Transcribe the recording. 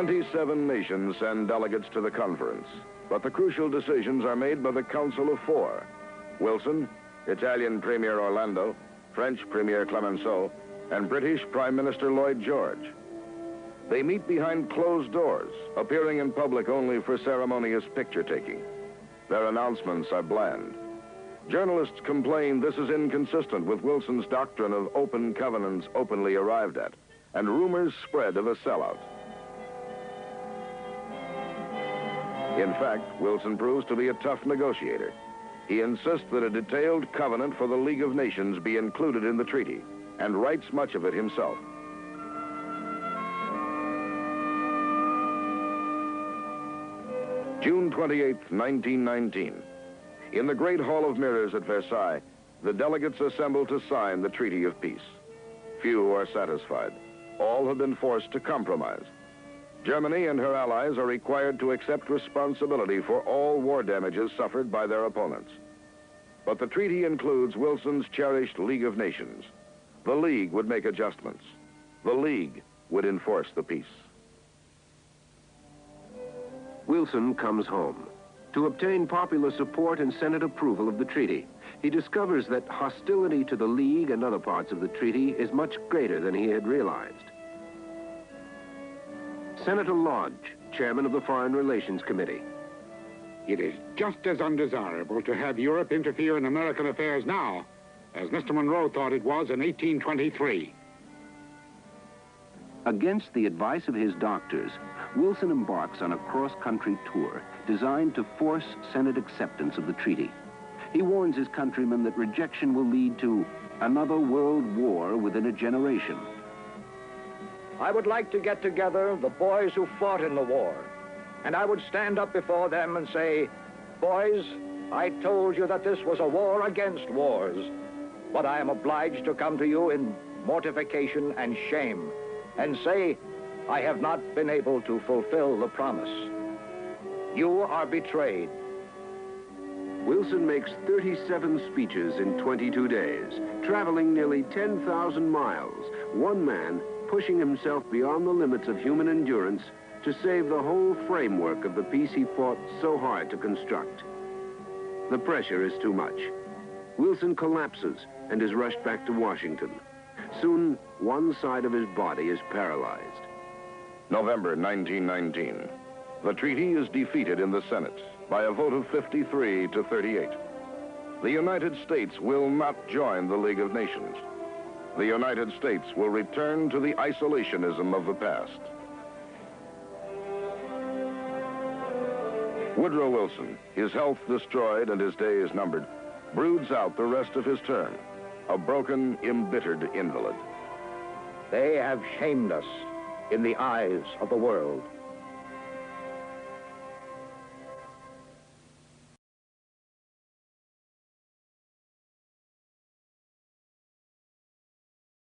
27 nations send delegates to the conference, but the crucial decisions are made by the Council of Four: Wilson, Italian Premier Orlando, French Premier Clemenceau, and British Prime Minister Lloyd George. They meet behind closed doors, appearing in public only for ceremonious picture-taking. Their announcements are bland. Journalists complain this is inconsistent with Wilson's doctrine of open covenants openly arrived at, and rumors spread of a sellout. In fact, Wilson proves to be a tough negotiator. He insists that a detailed covenant for the League of Nations be included in the treaty, and writes much of it himself. June 28, 1919. In the Great Hall of Mirrors at Versailles, the delegates assemble to sign the Treaty of Peace. Few are satisfied. All have been forced to compromise. Germany and her allies are required to accept responsibility for all war damages suffered by their opponents. But the treaty includes Wilson's cherished League of Nations. The League would make adjustments. The League would enforce the peace. Wilson comes home. To obtain popular support and Senate approval of the treaty, he discovers that hostility to the League and other parts of the treaty is much greater than he had realized. Senator Lodge, chairman of the Foreign Relations Committee. It is just as undesirable to have Europe interfere in American affairs now as Mr. Monroe thought it was in 1823. Against the advice of his doctors, Wilson embarks on a cross-country tour designed to force Senate acceptance of the treaty. He warns his countrymen that rejection will lead to another world war within a generation. I would like to get together the boys who fought in the war, and I would stand up before them and say, "Boys, I told you that this was a war against wars, but I am obliged to come to you in mortification and shame and say, I have not been able to fulfill the promise. You are betrayed." Wilson makes 37 speeches in 22 days, traveling nearly 10,000 miles, one man pushing himself beyond the limits of human endurance to save the whole framework of the peace he fought so hard to construct. The pressure is too much. Wilson collapses and is rushed back to Washington. Soon, one side of his body is paralyzed. November 1919. The treaty is defeated in the Senate by a vote of 53 to 38. The United States will not join the League of Nations. The United States will return to the isolationism of the past. Woodrow Wilson, his health destroyed and his days numbered, broods out the rest of his term, a broken, embittered invalid. They have shamed us in the eyes of the world.